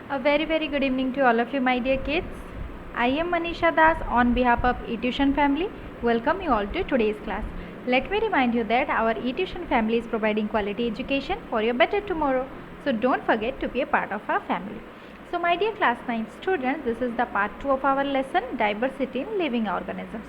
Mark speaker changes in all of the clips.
Speaker 1: A very good evening to all of you, my dear kids. I am Manisha Das on behalf of eTuition family. Welcome you all to today's class. Let me remind you that our eTuition family is providing quality education for your better tomorrow. So don't forget to be a part of our family. So my dear class 9 students, this is the part 2 of our lesson, diversity in living organisms.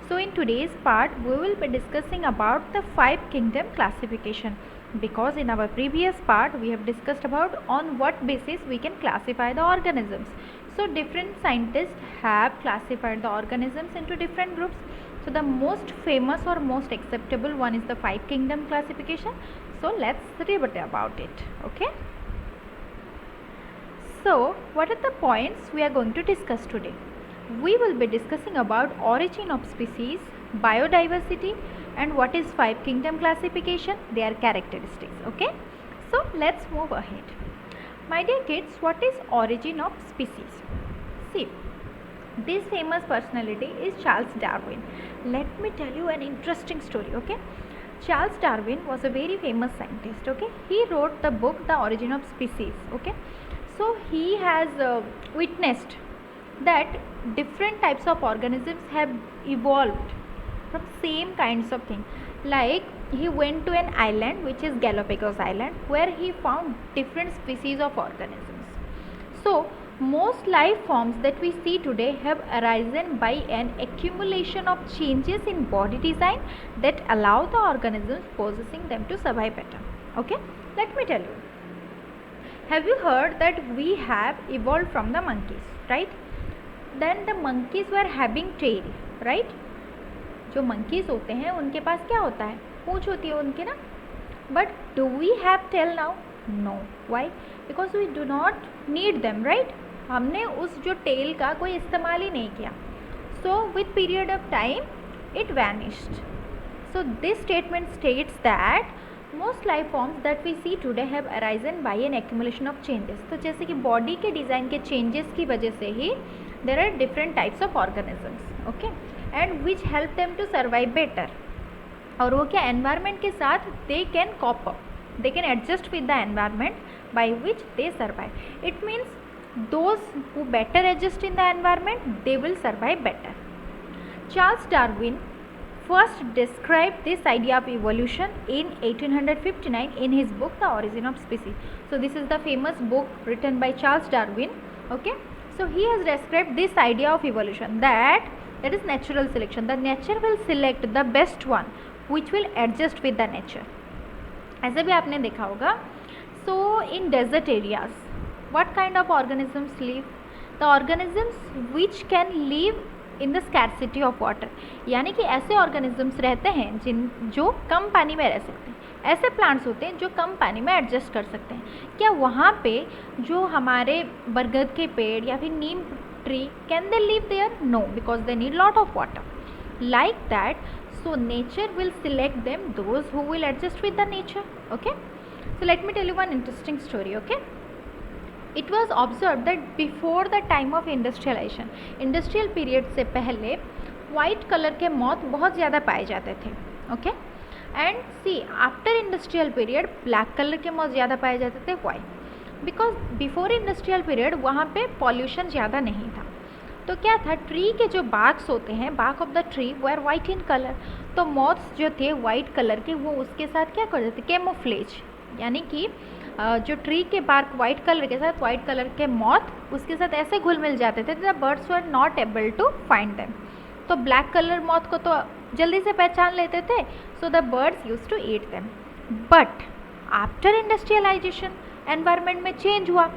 Speaker 1: So in today's part, we will be discussing about the 5 kingdom classification, because in our previous part we have discussed about on what basis we can classify the organisms. So different scientists have classified the organisms into different groups. So the most famous or most acceptable one is the 5 kingdom classification. So let's read about it. Okay. So what are the points we are going to discuss today? We will be discussing about origin of species, biodiversity, and what is 5 kingdom classification, their characteristics. Okay, so let's move ahead. My dear kids, what is origin of species? See, this famous personality is Charles Darwin. Let me tell you an interesting story. Okay, Charles Darwin was a very famous scientist. Okay, he wrote the book The Origin of Species. Okay, so he has witnessed that different types of organisms have evolved from same kinds of thing. Like he went to an island which is Galapagos Island, where he found different species of organisms. So most life forms that we see today have arisen by an accumulation of changes in body design that allow the organisms possessing them to survive better. Okay, let me tell you. Have you heard that we have evolved from the monkeys, right? Then the monkeys were having tail, right? जो monkeys होते हैं उनके पास क्या होता है, पूंछ होती है उनके ना. But do we have tail now? No. Why? Because we do not need them, right? हमने उस जो tail का कोई इस्तेमाल ही नहीं किया. So with period of time it vanished. So this statement states that most life forms that we see today have arisen by an accumulation of changes. तो जैसे कि बॉडी के डिज़ाइन के चेंजेस की वजह से ही there are different types of organisms, okay, and which help them to survive better. और वो क्या environment के साथ they can cope up, they can adjust with the environment by which they survive. It means those who better adjust in the environment, they will survive better. Charles Darwin first described this idea of evolution in 1859 in his book The Origin of Species. So this is the famous book written by Charles Darwin. Okay, so he has described this idea of evolution, that is natural selection. The nature will select the best one which will adjust with the nature. ऐसे भी आपने देखा होगा. So in desert areas, what kind of organisms live? The organisms which can live in the scarcity of water, यानी कि ऐसे organisms रहते हैं जो कम पानी में रह सकते हैं. ऐसे प्लांट्स होते हैं जो कम पानी में एडजस्ट कर सकते हैं. क्या वहाँ पे जो हमारे बरगद के पेड़ या फिर neem tree, can they live there? No, because they need lot of water. Like that, so nature will select them those who will adjust with the nature. Okay, so let me tell you one interesting story. Okay, It was observed that before the time of industrialization, industrial period से पहले white colour के moth बहुत ज़्यादा पाए जाते थे. Okay, and see after industrial period black colour के moth ज़्यादा पाए जाते थे. Why? Because before industrial period वहाँ पे पॉल्यूशन ज़्यादा नहीं था. तो क्या था, ट्री के जो बार्क्स होते हैं, बार्क ऑफ द ट्री वो आर वाइट इन कलर. तो मॉथ्स जो थे वाइट कलर के, वो उसके साथ क्या कर देते, कैमोफ्लेज, यानी कि जो ट्री के बार्क वाइट कलर के साथ वाइट कलर के मॉथ उसके साथ ऐसे घुल मिल जाते थे, the birds were not able to find them. तो ब्लैक कलर मॉथ को तो जल्दी से पहचान लेते थे, so the birds use to eat them. But after industrialisation environment में चेंज हुआ,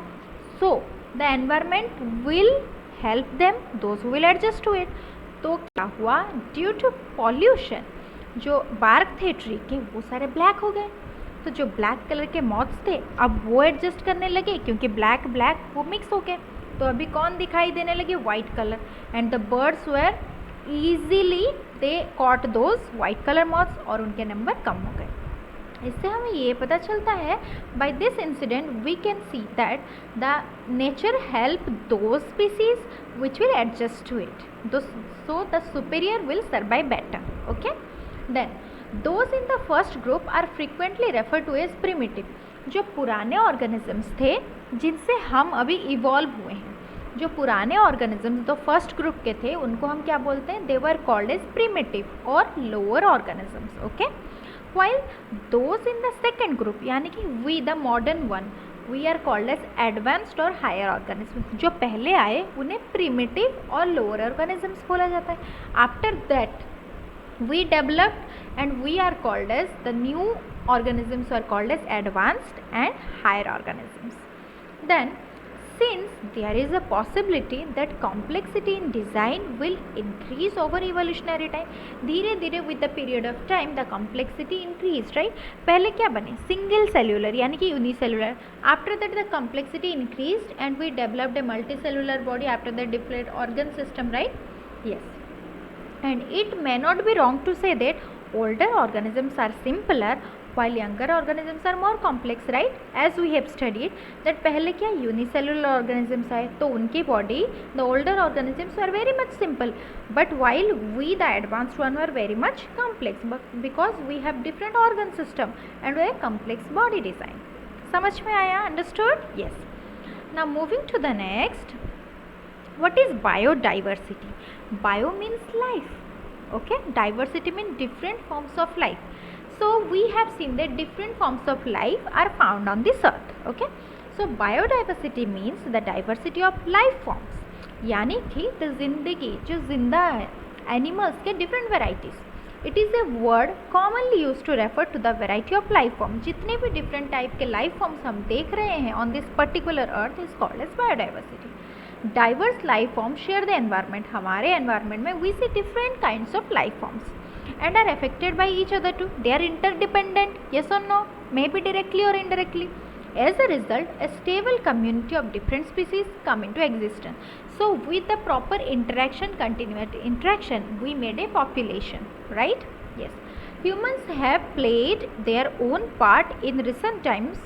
Speaker 1: so the environment will help them, those who will adjust to it. तो क्या हुआ, ड्यू टू पॉल्यूशन जो बार्क थे ट्री के वो सारे ब्लैक हो गए. तो जो ब्लैक कलर के मॉथ्स थे अब वो एडजस्ट करने लगे, क्योंकि ब्लैक ब्लैक वो मिक्स हो गए. तो अभी कौन दिखाई देने लगे, white colour. And the birds were easily they caught those white colour moths, और उनके नंबर कम हो गए. इससे हमें ये पता चलता है, by this incident we can see that the nature help those species which will adjust to it, so the superior will survive better. Okay, then those in the first group are frequently referred to as primitive. जो पुराने organisms थे जिनसे हम अभी evolve हुए हैं। जो पुराने ऑर्गेनिजम्स तो फर्स्ट ग्रुप के थे उनको हम क्या बोलते हैं, they were called as primitive और lower organisms, okay. While those in the second group यानी कि we the modern one, we are called as advanced और हायर ऑर्गेनिज्म। जो पहले आए उन्हें प्रिमिटिव और लोअर ऑर्गेनिजम्स बोला जाता है। After that we developed and we are called as the new organisms are called as advanced and higher organisms. Then since there is a possibility that complexity in design will increase over evolutionary time, धीरे धीरे with the period of time the complexity increased, right? पहले क्या बने, single cellular यानी कि unicellular. After that the complexity increased and we developed a multicellular body. After that developed organ system, right? Yes. And it may not be wrong to say that older organisms are simpler while younger organisms are more complex, right? As we have studied that पहले क्या unicellular organisms आए तो उनकी body, the older organisms were very much simple, but while we the advanced one were very much complex, but because we have different organ system and a complex body design. समझ में आया? Understood? Yes. Now moving to the next, what is biodiversity? Bio means life, okay. Diversity means different forms of life. So we have seen that different forms of life are found on this earth, okay. So biodiversity means the diversity of life forms, यानी कि the जिंदगी जो जिंदा है animals के different varieties. It is a word commonly used to refer to the variety of life form. जितने भी different type के life forms हम देख रहे हैं on this particular earth is called as biodiversity. Diverse life forms share the environment. हमारे environment में we see different kinds of life forms and are affected by each other too. They are interdependent, yes or no? Maybe directly or indirectly. As a result, a stable community of different species come into existence. So with the proper interaction, continuous interaction, we made a population, right? Yes. Humans have played their own part in recent times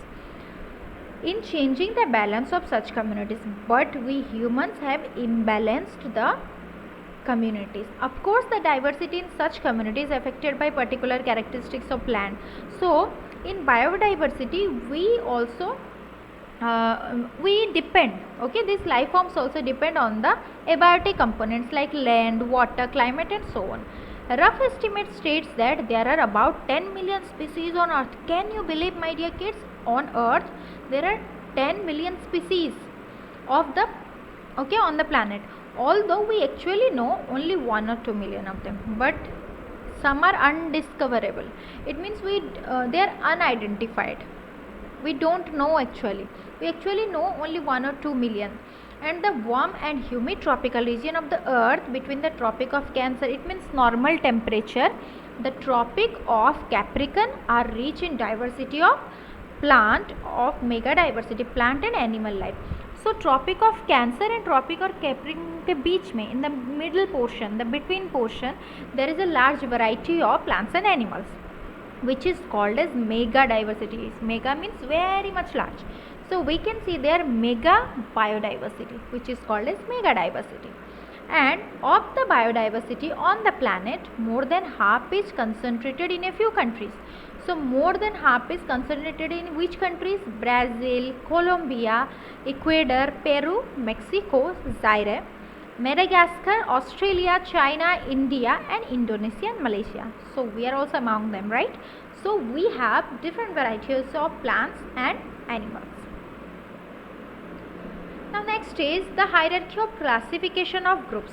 Speaker 1: in changing the balance of such communities, but we humans have imbalanced the communities. Of course the diversity in such communities affected by particular characteristics of land. So in biodiversity we also we depend, okay, these life forms also depend on the abiotic components like land, water, climate and so on. A rough estimate states that there are about 10 million species on earth. Can you believe, my dear kids, on earth there are 10 million species of the, okay, on the planet, although we actually know only 1 or 2 million of them, but some are undiscoverable. It means they are unidentified. We don't know actually. We actually know only 1 or 2 million. And the warm and humid tropical region of the earth between the Tropic of Cancer, it means normal temperature, the Tropic of Capricorn are rich in diversity of plant, of mega diversity, plant and animal life. So Tropic of Cancer and Tropic of Capricorn के बीच में, in the middle portion, the between portion, there is a large variety of plants and animals, which is called as mega diversity. Mega means very much large. So we can see there mega biodiversity, which is called as mega diversity. And of the biodiversity on the planet, more than half is concentrated in a few countries. So more than half is concentrated in which countries? Brazil, Colombia, Ecuador, Peru, Mexico, Zaire, Madagascar, Australia, China, India and Indonesia and Malaysia. So we are also among them, right? So we have different varieties of plants and animals. Now next is the hierarchy of classification of groups.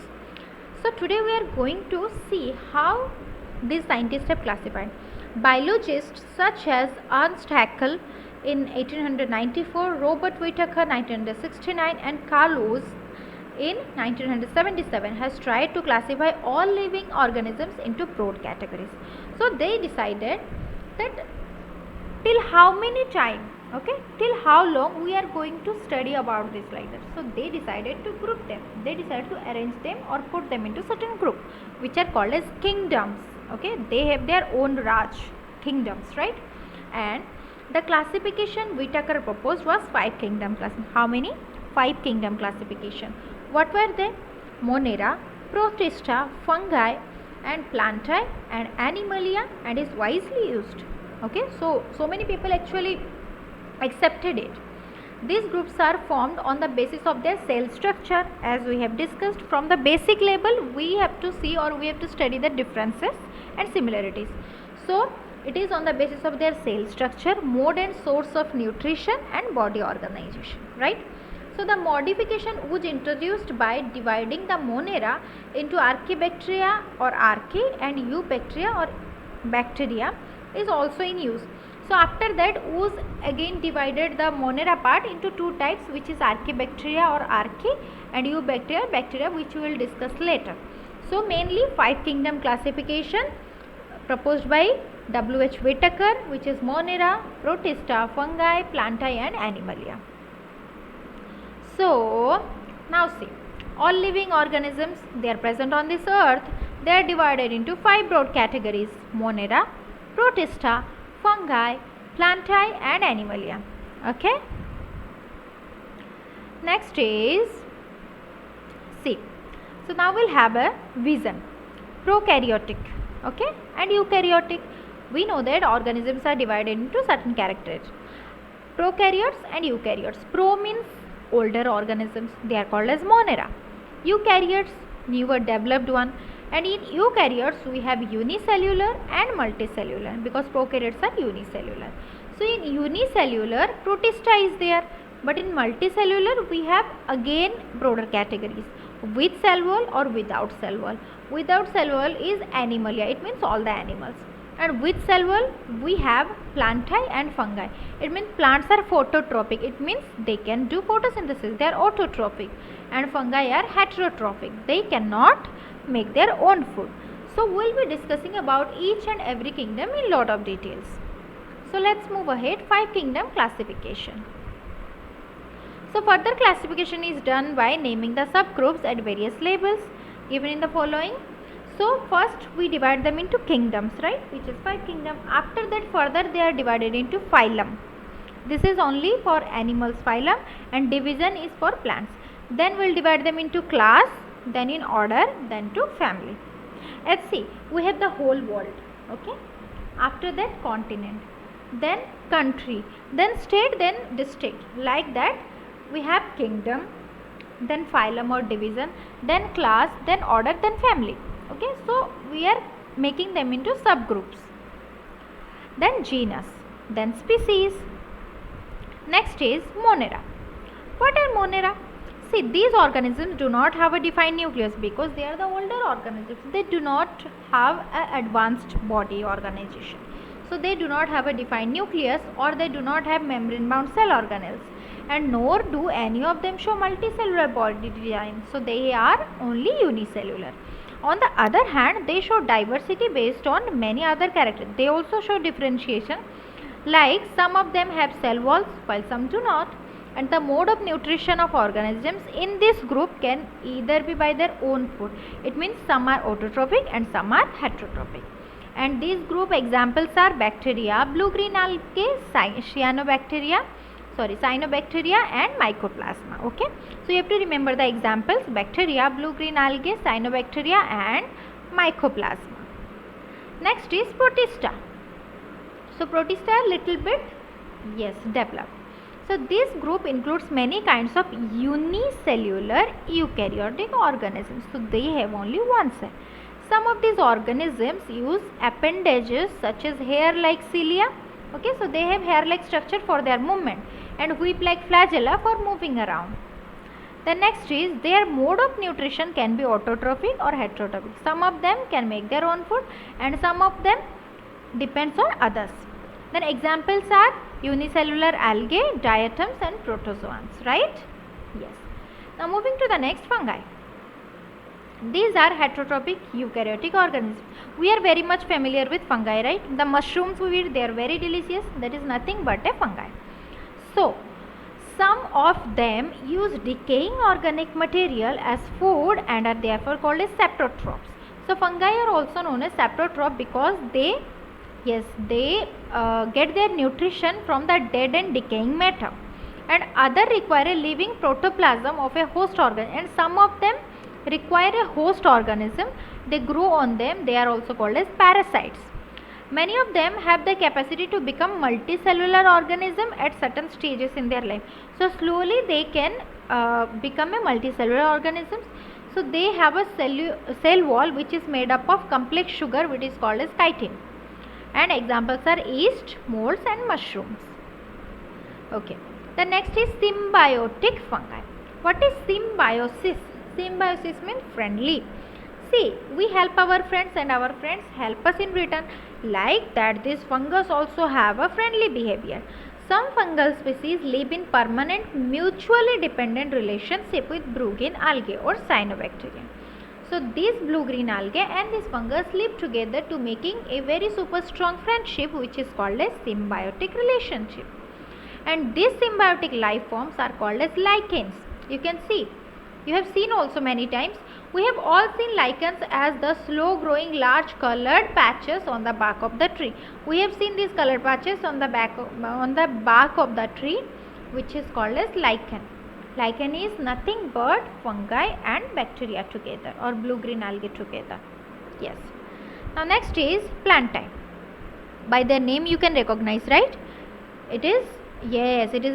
Speaker 1: So today we are going to see how these scientists have classified. Biologists such as Ernst Haeckel in 1894, Robert Whittaker 1969 and Carl Woese in 1977 has tried to classify all living organisms into broad categories. So they decided that till how many time, okay, till how long we are going to study about this like that. So they decided to group them, they decided to arrange them or put them into certain group which are called as kingdoms, okay. They have their own Raj, kingdoms, right? And the classification Whittaker proposed was 5 kingdom class. How many? 5 kingdom classification. What were they? Monera, Protista, fungi and plantae and animalia, and is wisely used, okay. So many people actually accepted it. These groups are formed on the basis of their cell structure. As we have discussed, from the basic level we have to see or we have to study the differences and similarities. So it is on the basis of their cell structure, mode and source of nutrition and body organization, right? So the modification was introduced by dividing the Monera into Archaebacteria or Archaea and Eubacteria or bacteria is also in use. So after that, Woos again divided the Monera part into two types, which is Archaebacteria or Archaea and Eubacteria, bacteria, which we will discuss later. So mainly 5 kingdom classification proposed by W.H. Whitaker, which is Monera, Protista, Fungi, Plantae and Animalia. So now see, all living organisms, they are present on this earth. They are divided into 5 broad categories: Monera, Protista, Fungi, Plantae and Animalia. Okay. Next is see. So now we'll have a vision. Prokaryotic, okay, and eukaryotic. We know that organisms are divided into certain characters. Prokaryotes and eukaryotes. Pro means older organisms. They are called as Monera. Eukaryotes, newer developed one. And in eukaryotes we have unicellular and multicellular, because prokaryotes are unicellular. So in unicellular, Protista is there, but in multicellular we have again broader categories, with cell wall or without cell wall. Without cell wall is Animalia, it means all the animals. And with cell wall we have Plantae and Fungi. It means plants are phototropic, it means they can do photosynthesis, they are autotrophic. And fungi are heterotrophic, they cannot make their own food. So we will be discussing about each and every kingdom in lot of details. So let's move ahead. 5 kingdom classification. So further classification is done by naming the subgroups at various labels given in the following. So first we divide them into kingdoms, right, which is 5 kingdom. After that further they are divided into phylum. This is only for animals, phylum, and division is for plants. Then we will divide them into class, then in order, then to family. Let's see, we have the whole world, okay, after that continent, then country, then state, then district. Like that we have kingdom, then phylum or division, then class, then order, then family. Okay, so we are making them into subgroups. Then genus, then species. Next is Monera. What are Monera? See, these organisms do not have a defined nucleus because they are the older organisms. They do not have an advanced body organization. So they do not have a defined nucleus, or they do not have membrane bound cell organelles, and nor do any of them show multicellular body design. So they are only unicellular. On the other hand, they show diversity based on many other characters. They also show differentiation, like some of them have cell walls while some do not. And the mode of nutrition of organisms in this group can either be by their own food. It means some are autotrophic and some are heterotrophic. And these group examples are bacteria, blue-green algae, cyanobacteria and mycoplasma. Okay, so you have to remember the examples: bacteria, blue-green algae, cyanobacteria and mycoplasma. Next is Protista. So Protista are little bit developed. So this group includes many kinds of unicellular eukaryotic organisms. So they have only one cell. Some of these organisms use appendages such as hair-like cilia. Okay, so they have hair-like structure for their movement and whip-like flagella for moving around. The next is their mode of nutrition can be autotrophic or heterotrophic. Some of them can make their own food and some of them depends on others. Then examples are unicellular algae, diatoms and protozoans, right? Yes. Now moving to the next, fungi. These are heterotrophic eukaryotic organisms. We are very much familiar with fungi, right? The mushrooms we eat, they are very delicious. That is nothing but a fungi. So some of them use decaying organic material as food and are therefore called as saprotrophs. So fungi are also known as saprotroph because they get their nutrition from the dead and decaying matter, and other require a living protoplasm of a host organ, and some of them require a host organism. They grow on them. They are also called as parasites. Many of them have the capacity to become multicellular organism at certain stages in their life. So slowly they can become a multicellular organisms. So they have a cell wall which is made up of complex sugar, which is called as chitin. And examples are yeast, molds and mushrooms. Okay. The next is symbiotic fungi. What is symbiosis? Symbiosis means friendly. See, we help our friends and our friends help us in return. Like that, these fungus also have a friendly behavior. Some fungal species live in permanent mutually dependent relationship with blue-green algae or cyanobacteria. So these blue-green algae and this fungus live together to making a very super strong friendship, which is called as symbiotic relationship. And these symbiotic life forms are called as lichens. You can see, you have seen also many times. We have all seen lichens as the slow growing large colored patches on the bark of the tree. We have seen these colored patches on the bark of the tree, which is called as lichen. Lichen is nothing but fungi and bacteria together, or blue-green algae together. Yes. Now next is plantae. By their name you can recognize, right? It is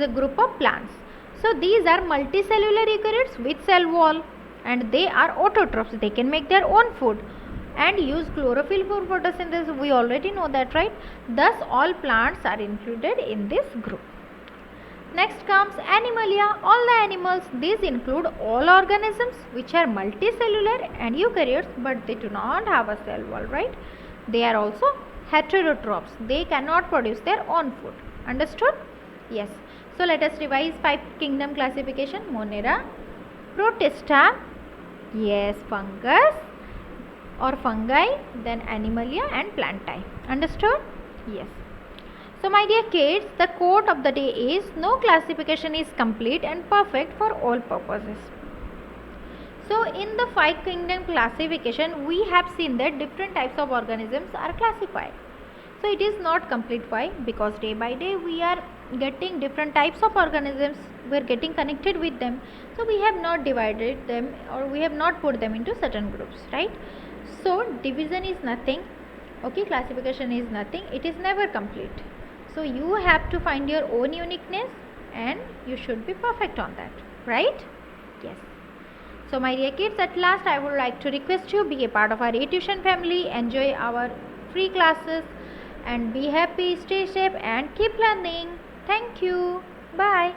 Speaker 1: a group of plants. So these are multicellular eukaryotes with cell wall, and they are autotrophs. They can make their own food and use chlorophyll for photosynthesis. We already know that, right? Thus all plants are included in this group. Next comes Animalia. All the animals, these include all organisms which are multicellular and eukaryotes, but they do not have a cell wall, right? They are also heterotrophs. They cannot produce their own food. Understood? Yes. So let us revise 5 kingdom classification. Monera, Protista, yes, fungus or fungi, then Animalia and Plantae. Understood? Yes. So my dear kids, the quote of the day is, no classification is complete and perfect for all purposes. So in the 5 kingdom classification, we have seen that different types of organisms are classified. So it is not complete. Why? Because day by day we are getting different types of organisms, we are getting connected with them. So we have not divided them, or we have not put them into certain groups, right? So division is nothing. Okay, classification is nothing. It is never complete. So you have to find your own uniqueness and you should be perfect on that, right? Yes. So my dear kids, at last I would like to request you, be a part of our eTuition family, enjoy our free classes and be happy, stay safe and keep learning. Thank you. Bye.